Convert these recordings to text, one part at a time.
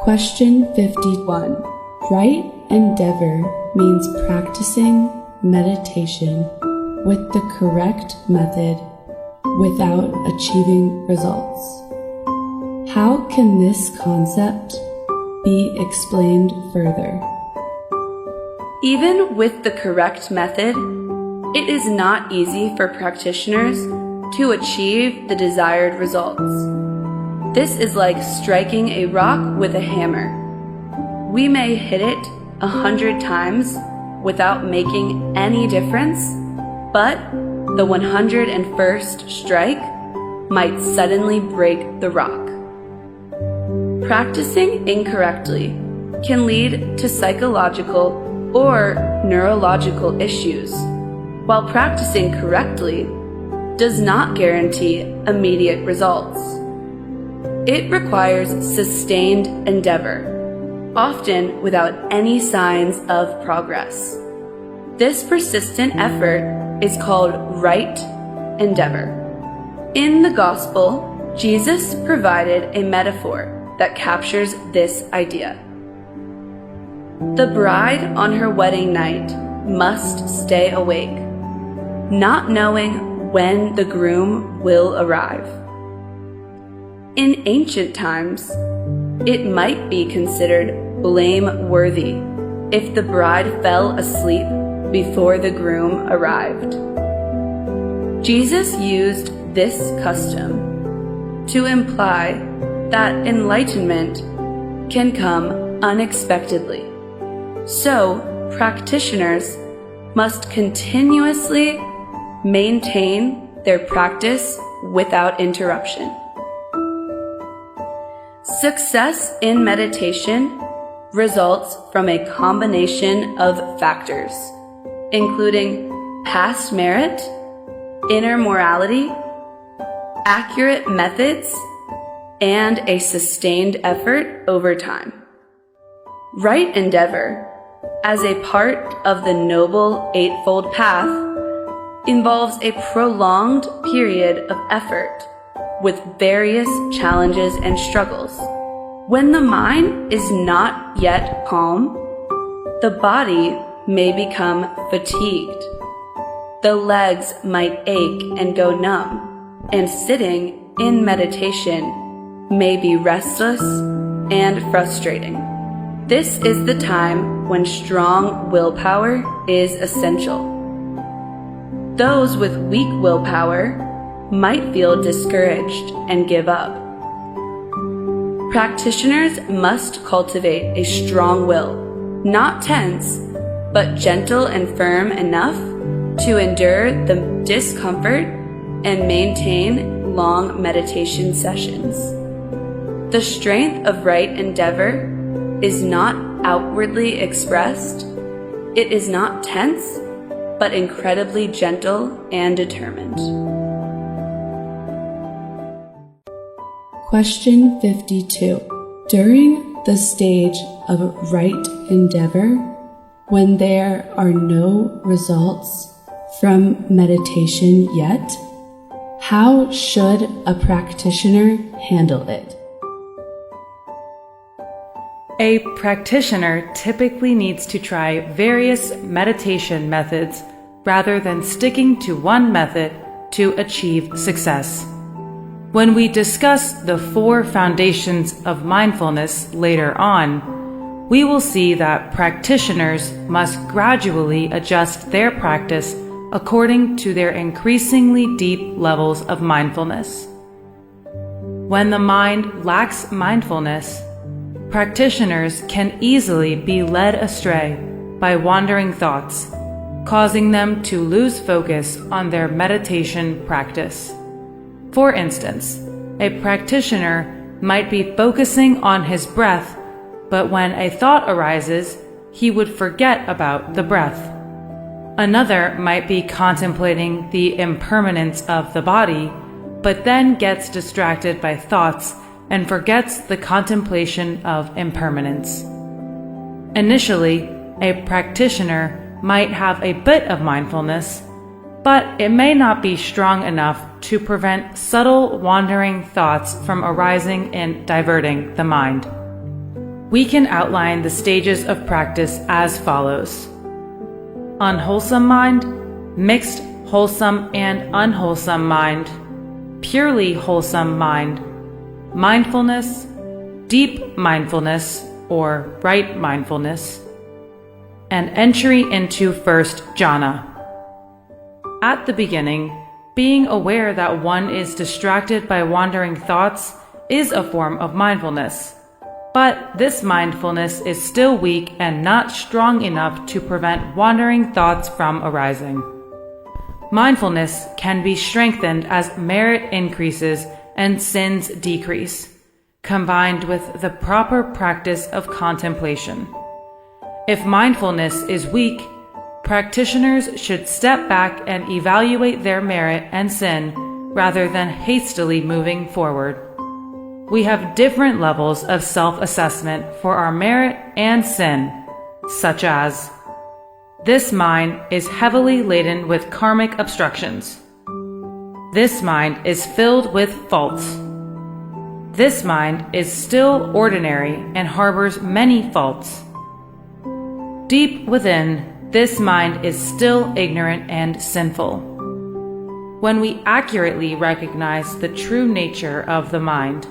Question 51. Right endeavor means practicing meditation with the correct method without achieving results. How can this concept be explained further? Even with the correct method, it is not easy for practitioners to achieve the desired results. This is like striking a rock with a hammer. We may hit it 100 times without making any difference, but the 101st strike might suddenly break the rock. Practicing incorrectly can lead to psychological or neurological issues, while practicing correctly does not guarantee immediate results. It requires sustained endeavor, often without any signs of progress. This persistent effort is called right endeavor. In the Gospel, Jesus provided a metaphor that captures this idea. The bride on her wedding night must stay awake, not knowing when the groom will arrive. In ancient times, it might be considered blameworthy if the bride fell asleep before the groom arrived. Jesus used this custom to imply that enlightenment can come unexpectedly. So, practitioners must continuously maintain their practice without interruption. Success in meditation results from a combination of factors, including past merit, inner morality, accurate methods, and a sustained effort over time. Right endeavor, as a part of the Noble Eightfold Path, involves a prolonged period of effort with various challenges and struggles. When the mind is not yet calm, the body may become fatigued. The legs might ache and go numb, and sitting in meditation may be restless and frustrating. This is the time when strong willpower is essential. Those with weak willpower might feel discouraged and give up. Practitioners must cultivate a strong will, not tense, but gentle and firm enough to endure the discomfort and maintain long meditation sessions. The strength of right endeavor is not outwardly expressed. It is not tense, but incredibly gentle and determined. Question 52. During the stage of right endeavor, when there are no results from meditation yet, how should a practitioner handle it? A practitioner typically needs to try various meditation methods rather than sticking to one method to achieve success. When we discuss the 4 foundations of mindfulness later on, we will see that practitioners must gradually adjust their practice according to their increasingly deep levels of mindfulness. When the mind lacks mindfulness, practitioners can easily be led astray by wandering thoughts, causing them to lose focus on their meditation practice. For instance, a practitioner might be focusing on his breath, but when a thought arises, he would forget about the breath. Another might be contemplating the impermanence of the body, but then gets distracted by thoughts and forgets the contemplation of impermanence. Initially, a practitioner might have a bit of mindfulness, but it may not be strong enough to prevent subtle wandering thoughts from arising and diverting the mind. We can outline the stages of practice as follows: unwholesome mind, mixed wholesome and unwholesome mind, purely wholesome mind, mindfulness, deep mindfulness or right mindfulness, and entry into first jhana. At the beginning, being aware that one is distracted by wandering thoughts is a form of mindfulness, but this mindfulness is still weak and not strong enough to prevent wandering thoughts from arising. Mindfulness can be strengthened as merit increases and sins decrease, combined with the proper practice of contemplation. If mindfulness is weak, practitioners should step back and evaluate their merit and sin rather than hastily moving forward. We have different levels of self-assessment for our merit and sin, such as: this mind is heavily laden with karmic obstructions. This mind is filled with faults. This mind is still ordinary and harbors many faults. Deep within, this mind is still ignorant and sinful. When we accurately recognize the true nature of the mind,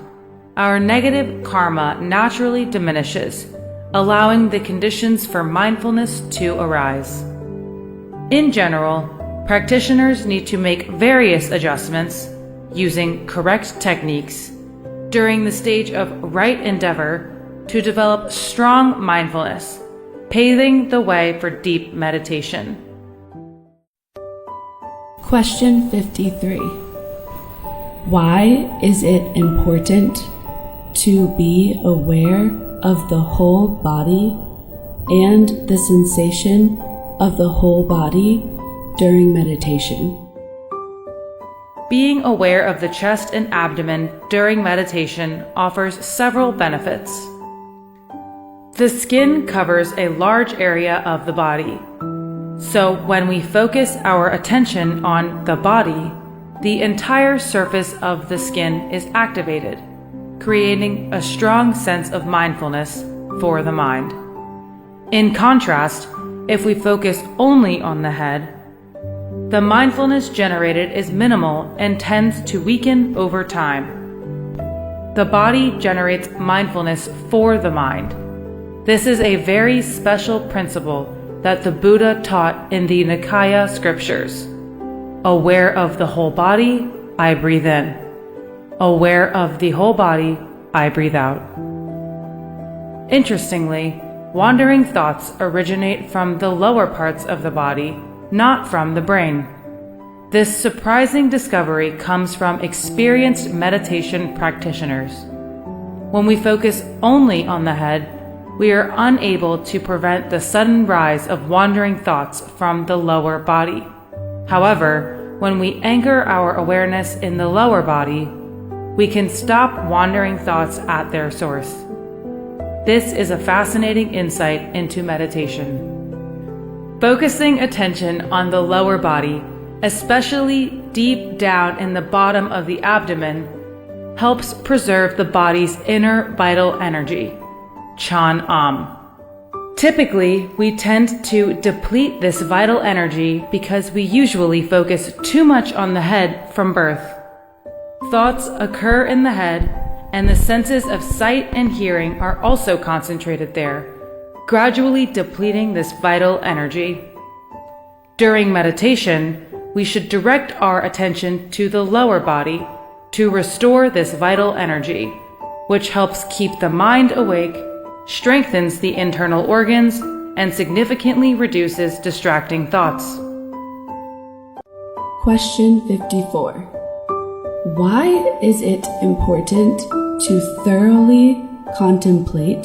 our negative karma naturally diminishes, allowing the conditions for mindfulness to arise. In general, practitioners need to make various adjustments, using correct techniques, during the stage of right endeavor to develop strong mindfulness, paving the way for deep meditation. Question 53. Why is it important to be aware of the whole body and the sensation of the whole body during meditation? Being aware of the chest and abdomen during meditation offers several benefits. The skin covers a large area of the body, so when we focus our attention on the body, the entire surface of the skin is activated, creating a strong sense of mindfulness for the mind. In contrast, if we focus only on the head, the mindfulness generated is minimal and tends to weaken over time. The body generates mindfulness for the mind. This is a very special principle that the Buddha taught in the Nikaya scriptures. Aware of the whole body, I breathe in. Aware of the whole body, I breathe out. Interestingly, wandering thoughts originate from the lower parts of the body, not from the brain. This surprising discovery comes from experienced meditation practitioners. When we focus only on the head, we are unable to prevent the sudden rise of wandering thoughts from the lower body. However, when we anchor our awareness in the lower body, we can stop wandering thoughts at their source. This is a fascinating insight into meditation. Focusing attention on the lower body, especially deep down in the bottom of the abdomen, helps preserve the body's inner vital energy, Chan Am. Typically, we tend to deplete this vital energy because we usually focus too much on the head from birth. Thoughts occur in the head, and the senses of sight and hearing are also concentrated there, gradually depleting this vital energy. During meditation, we should direct our attention to the lower body to restore this vital energy, which helps keep the mind awake, strengthens the internal organs, and significantly reduces distracting thoughts. Question 54. Why is it important to thoroughly contemplate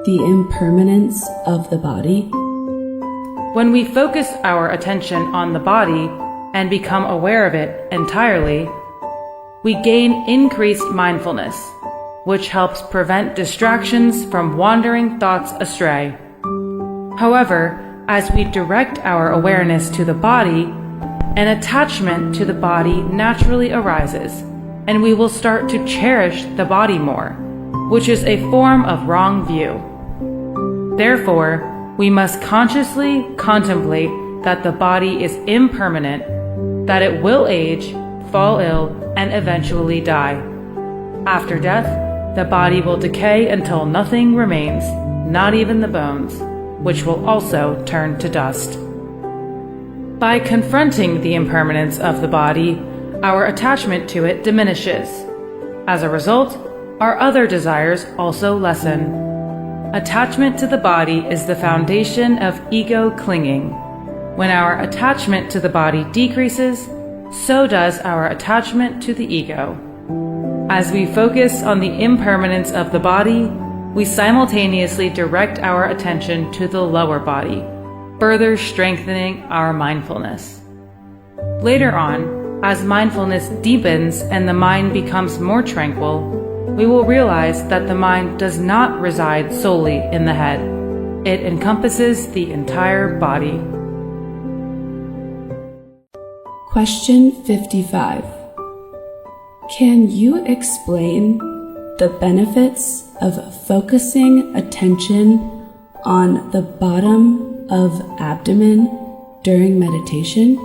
the impermanence of the body? When we focus our attention on the body and become aware of it entirely, we gain increased mindfulness, which helps prevent distractions from wandering thoughts astray. However, as we direct our awareness to the body, an attachment to the body naturally arises, and we will start to cherish the body more, which is a form of wrong view. Therefore, we must consciously contemplate that the body is impermanent, that it will age, fall ill, and eventually die. After death, the body will decay until nothing remains, not even the bones, which will also turn to dust. By confronting the impermanence of the body, our attachment to it diminishes. As a result, our other desires also lessen. Attachment to the body is the foundation of ego clinging. When our attachment to the body decreases, so does our attachment to the ego. As we focus on the impermanence of the body, we simultaneously direct our attention to the lower body, further strengthening our mindfulness. Later on, as mindfulness deepens and the mind becomes more tranquil, we will realize that the mind does not reside solely in the head. It encompasses the entire body. Question 55. Can you explain the benefits of focusing attention on the bottom of abdomen during meditation?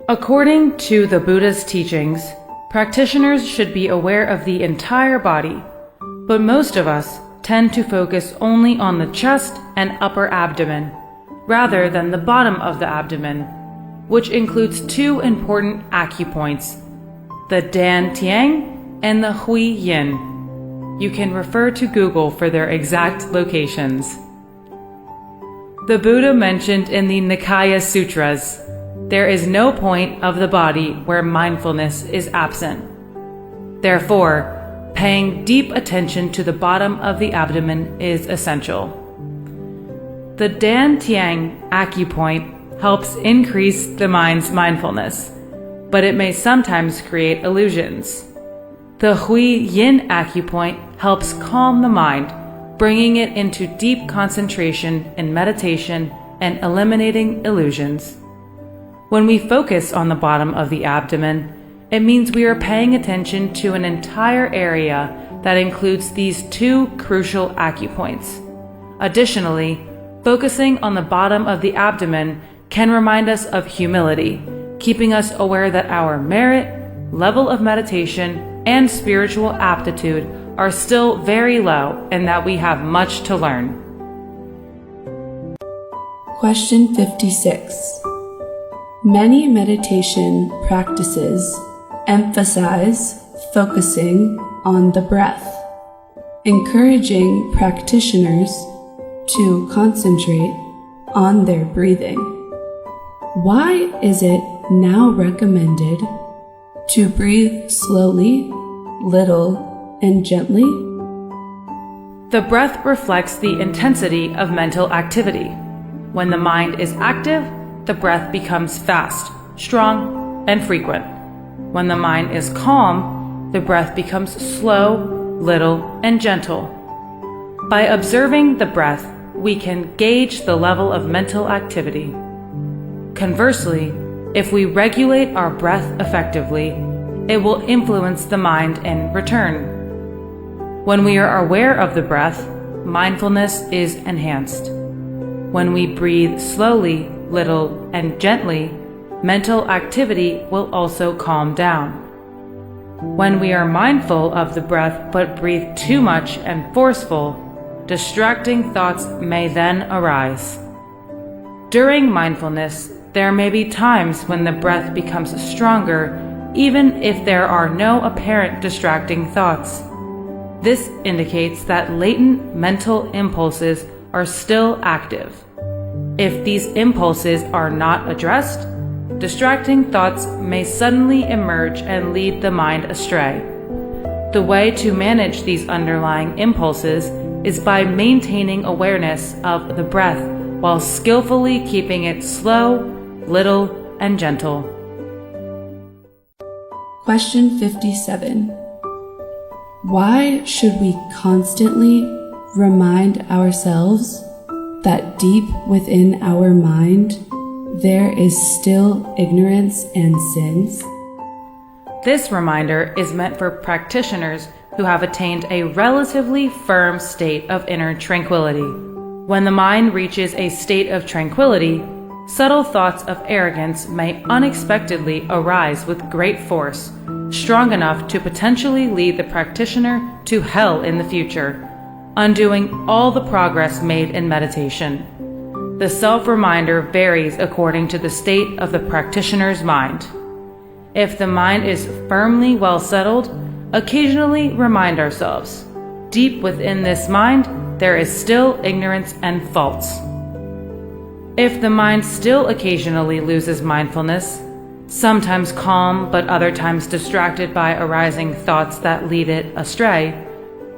According to the Buddha's teachings, practitioners should be aware of the entire body, but most of us tend to focus only on the chest and upper abdomen, rather than the bottom of the abdomen, which includes two important acupoints, the Dan Tiang and the Hui Yin. You can refer to Google for their exact locations. The Buddha mentioned in the Nikaya Sutras, there is no point of the body where mindfulness is absent. Therefore, paying deep attention to the bottom of the abdomen is essential. The Dan Tiang acupoint helps increase the mind's mindfulness, but it may sometimes create illusions. The Hui Yin acupoint helps calm the mind, bringing it into deep concentration in meditation and eliminating illusions. When we focus on the bottom of the abdomen, it means we are paying attention to an entire area that includes these two crucial acupoints. Additionally, focusing on the bottom of the abdomen can remind us of humility, keeping us aware that our merit, level of meditation, and spiritual aptitude are still very low and that we have much to learn. Question 56. Many meditation practices emphasize focusing on the breath, encouraging practitioners to concentrate on their breathing. Why is it now recommended to breathe slowly, little, and gently? The breath reflects the intensity of mental activity. When the mind is active, the breath becomes fast, strong, and frequent. When the mind is calm, the breath becomes slow, little, and gentle. By observing the breath, we can gauge the level of mental activity. Conversely, if we regulate our breath effectively, it will influence the mind in return. When we are aware of the breath, mindfulness is enhanced. When we breathe slowly, little, and gently, mental activity will also calm down. When we are mindful of the breath but breathe too much and forceful, distracting thoughts may then arise. During mindfulness, there may be times when the breath becomes stronger, even if there are no apparent distracting thoughts. This indicates that latent mental impulses are still active. If these impulses are not addressed, distracting thoughts may suddenly emerge and lead the mind astray. The way to manage these underlying impulses is by maintaining awareness of the breath while skillfully keeping it slow, little, and gentle. Question 57. Why should we constantly remind ourselves that deep within our mind there is still ignorance and sins? This reminder is meant for practitioners who have attained a relatively firm state of inner tranquility. When the mind reaches a state of tranquility, subtle thoughts of arrogance may unexpectedly arise with great force, strong enough to potentially lead the practitioner to hell in the future, undoing all the progress made in meditation. The self-reminder varies according to the state of the practitioner's mind. If the mind is firmly well settled, occasionally remind ourselves, deep within this mind, there is still ignorance and faults. If the mind still occasionally loses mindfulness, sometimes calm but other times distracted by arising thoughts that lead it astray,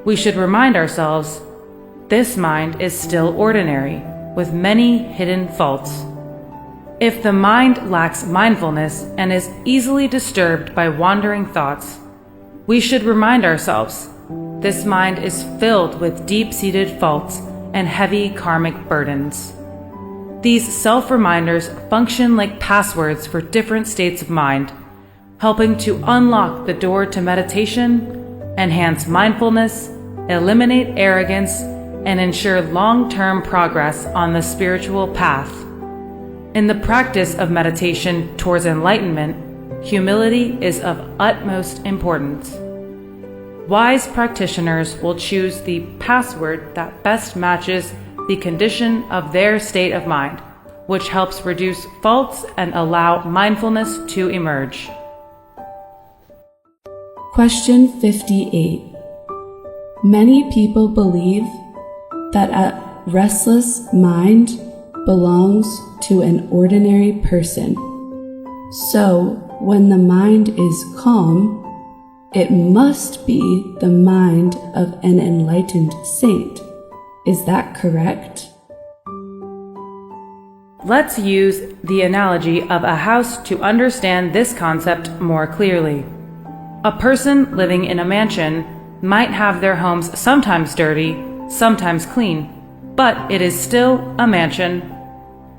we should remind ourselves, this mind is still ordinary, with many hidden faults. If the mind lacks mindfulness and is easily disturbed by wandering thoughts, we should remind ourselves, this mind is filled with deep-seated faults and heavy karmic burdens. These self-reminders function like passwords for different states of mind, helping to unlock the door to meditation, enhance mindfulness, eliminate arrogance, and ensure long-term progress on the spiritual path. In the practice of meditation towards enlightenment, humility is of utmost importance. Wise practitioners will choose the password that best matches the condition of their state of mind, which helps reduce faults and allow mindfulness to emerge. Question 58. Many people believe that a restless mind belongs to an ordinary person. So, when the mind is calm, it must be the mind of an enlightened saint. Is that correct? Let's use the analogy of a house to understand this concept more clearly. A person living in a mansion might have their homes sometimes dirty, sometimes clean, but it is still a mansion.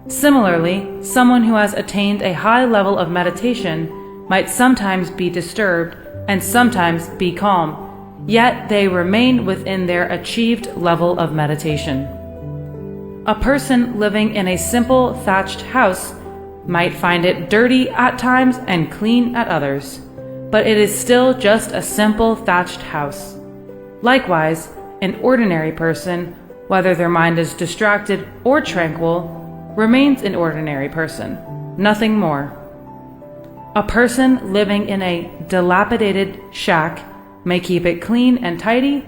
Similarly, someone who has attained a high level of meditation might sometimes be disturbed and sometimes be calm, yet they remain within their achieved level of meditation. A person living in a simple thatched house might find it dirty at times and clean at others, but it is still just a simple thatched house. Likewise, an ordinary person, whether their mind is distracted or tranquil, remains an ordinary person, nothing more. A person living in a dilapidated shack may keep it clean and tidy,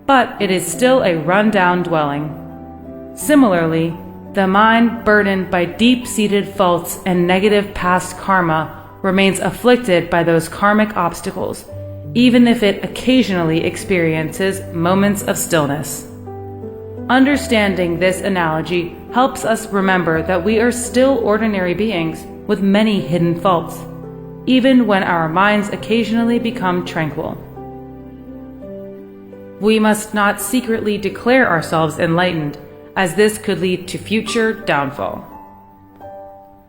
but it is still a run-down dwelling. Similarly, the mind burdened by deep-seated faults and negative past karma remains afflicted by those karmic obstacles, even if it occasionally experiences moments of stillness. Understanding this analogy helps us remember that we are still ordinary beings with many hidden faults, even when our minds occasionally become tranquil. We must not secretly declare ourselves enlightened, as this could lead to future downfall.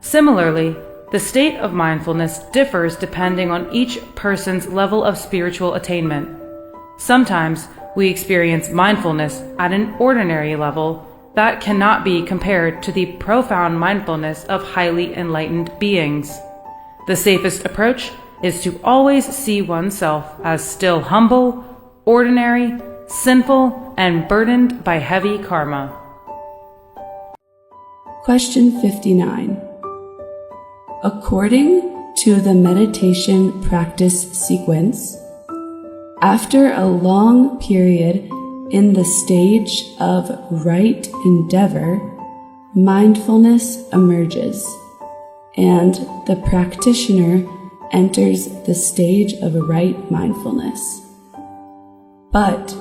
Similarly, the state of mindfulness differs depending on each person's level of spiritual attainment. Sometimes we experience mindfulness at an ordinary level that cannot be compared to the profound mindfulness of highly enlightened beings. The safest approach is to always see oneself as still humble, ordinary, sinful, and burdened by heavy karma. Question 59. According to the meditation practice sequence, after a long period in the stage of right endeavor, mindfulness emerges, and the practitioner enters the stage of right mindfulness. But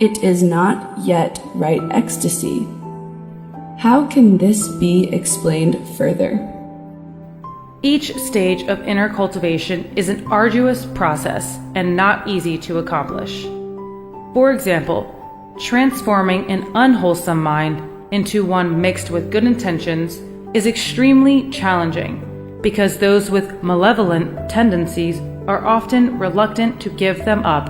it is not yet right ecstasy. How can this be explained further? Each stage of inner cultivation is an arduous process and not easy to accomplish. For example, transforming an unwholesome mind into one mixed with good intentions is extremely challenging because those with malevolent tendencies are often reluctant to give them up.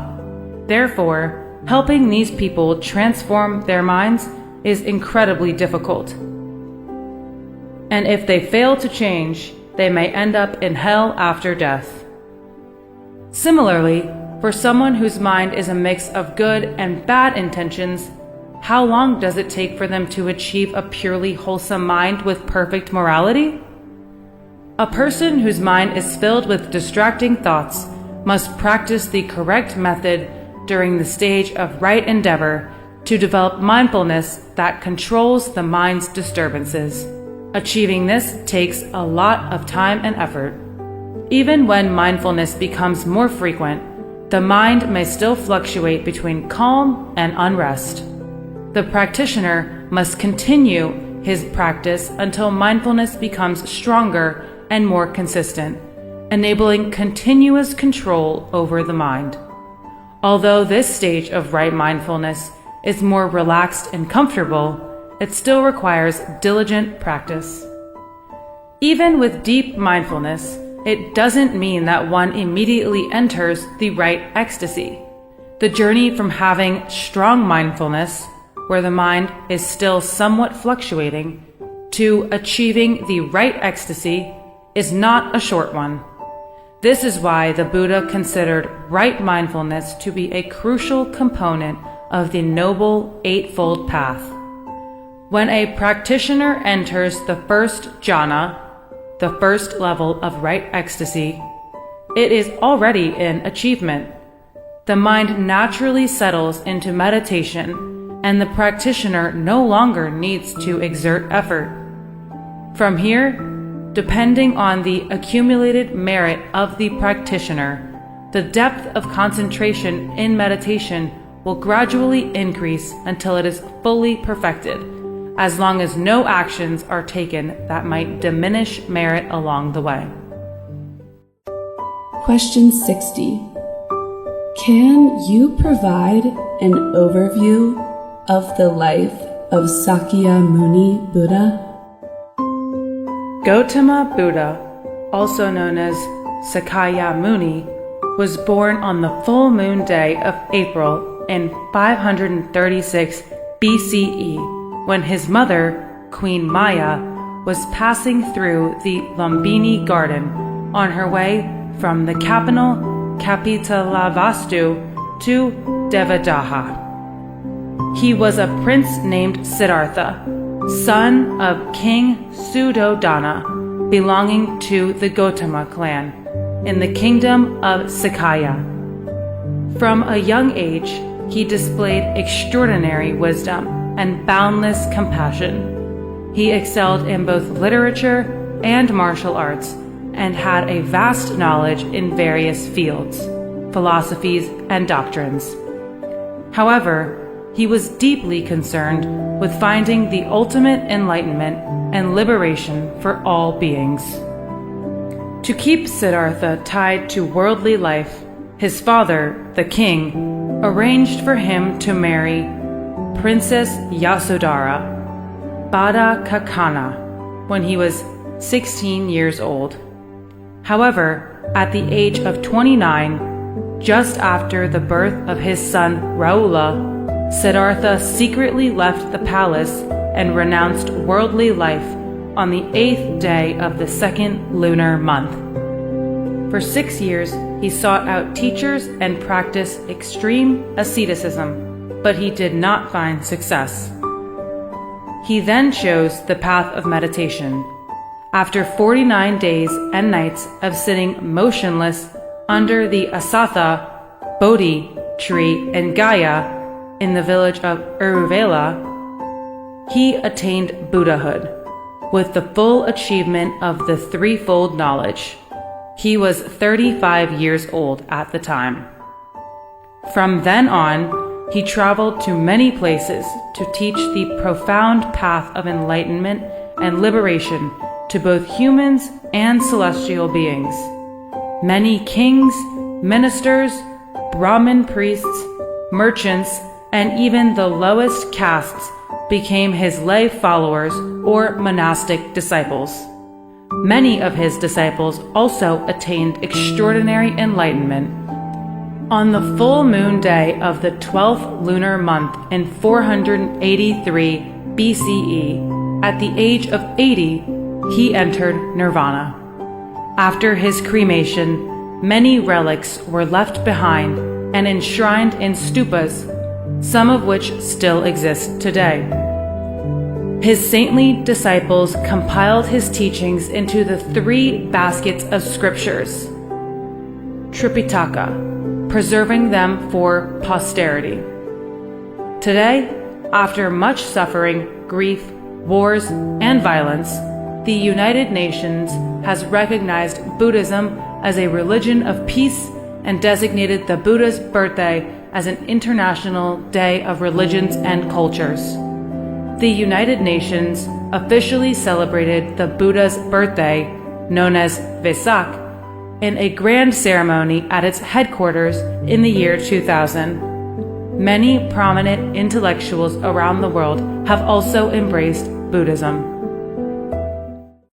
Therefore, helping these people transform their minds is incredibly difficult. And if they fail to change, they may end up in hell after death. Similarly, for someone whose mind is a mix of good and bad intentions, how long does it take for them to achieve a purely wholesome mind with perfect morality? A person whose mind is filled with distracting thoughts must practice the correct method during the stage of right endeavor to develop mindfulness that controls the mind's disturbances. Achieving this takes a lot of time and effort. Even when mindfulness becomes more frequent, the mind may still fluctuate between calm and unrest. The practitioner must continue his practice until mindfulness becomes stronger and more consistent, enabling continuous control over the mind. Although this stage of right mindfulness is more relaxed and comfortable, it still requires diligent practice. Even with deep mindfulness, it doesn't mean that one immediately enters the right ecstasy. The journey from having strong mindfulness, where the mind is still somewhat fluctuating, to achieving the right ecstasy is not a short one. This is why the Buddha considered right mindfulness to be a crucial component of the Noble Eightfold Path. When a practitioner enters the first jhana, the first level of right ecstasy, it is already an achievement. The mind naturally settles into meditation, and the practitioner no longer needs to exert effort. From here, depending on the accumulated merit of the practitioner, the depth of concentration in meditation will gradually increase until it is fully perfected, as long as no actions are taken that might diminish merit along the way. Question 60. Can you provide an overview of the life of Sakya Muni Buddha? Gautama Buddha, also known as Sakya Muni, was born on the full moon day of April in 536 BCE, when his mother, Queen Maya, was passing through the Lumbini garden on her way from the capital Kapilavastu to Devadaha. He was a prince named Siddhartha, son of King Suddhodana, belonging to the Gautama clan, in the kingdom of Sakya. From a young age, he displayed extraordinary wisdom and boundless compassion. He excelled in both literature and martial arts, and had a vast knowledge in various fields, philosophies, and doctrines. However, he was deeply concerned with finding the ultimate enlightenment and liberation for all beings. To keep Siddhartha tied to worldly life, his father, the king, arranged for him to marry Princess Yasodhara, Bada Kakana, when he was 16 years old. However, at the age of 29, just after the birth of his son Rahula, Siddhartha secretly left the palace and renounced worldly life on the 8th day of the 2nd lunar month. For 6 years, he sought out teachers and practiced extreme asceticism, but he did not find success. He then chose the path of meditation. After 49 days and nights of sitting motionless under the Asatha Bodhi tree in Gaya, in the village of Uruvela, he attained Buddhahood, with the full achievement of the threefold knowledge. He was 35 years old at the time. From then on, he traveled to many places to teach the profound path of enlightenment and liberation to both humans and celestial beings. Many kings, ministers, Brahmin priests, merchants, and even the lowest castes became his lay followers or monastic disciples. Many of his disciples also attained extraordinary enlightenment. On the full moon day of the 12th lunar month in 483 BCE, at the age of 80, he entered nirvana. After his cremation, many relics were left behind and enshrined in stupas, some of which still exist today. His saintly disciples compiled his teachings into the 3 baskets of scriptures, Tripitaka, preserving them for posterity. Today, after much suffering, grief, wars, and violence, the United Nations has recognized Buddhism as a religion of peace and designated the Buddha's birthday as an International Day of Religions and Cultures. The United Nations officially celebrated the Buddha's birthday, known as Vesak, in a grand ceremony at its headquarters in the year 2000. Many prominent intellectuals around the world have also embraced Buddhism.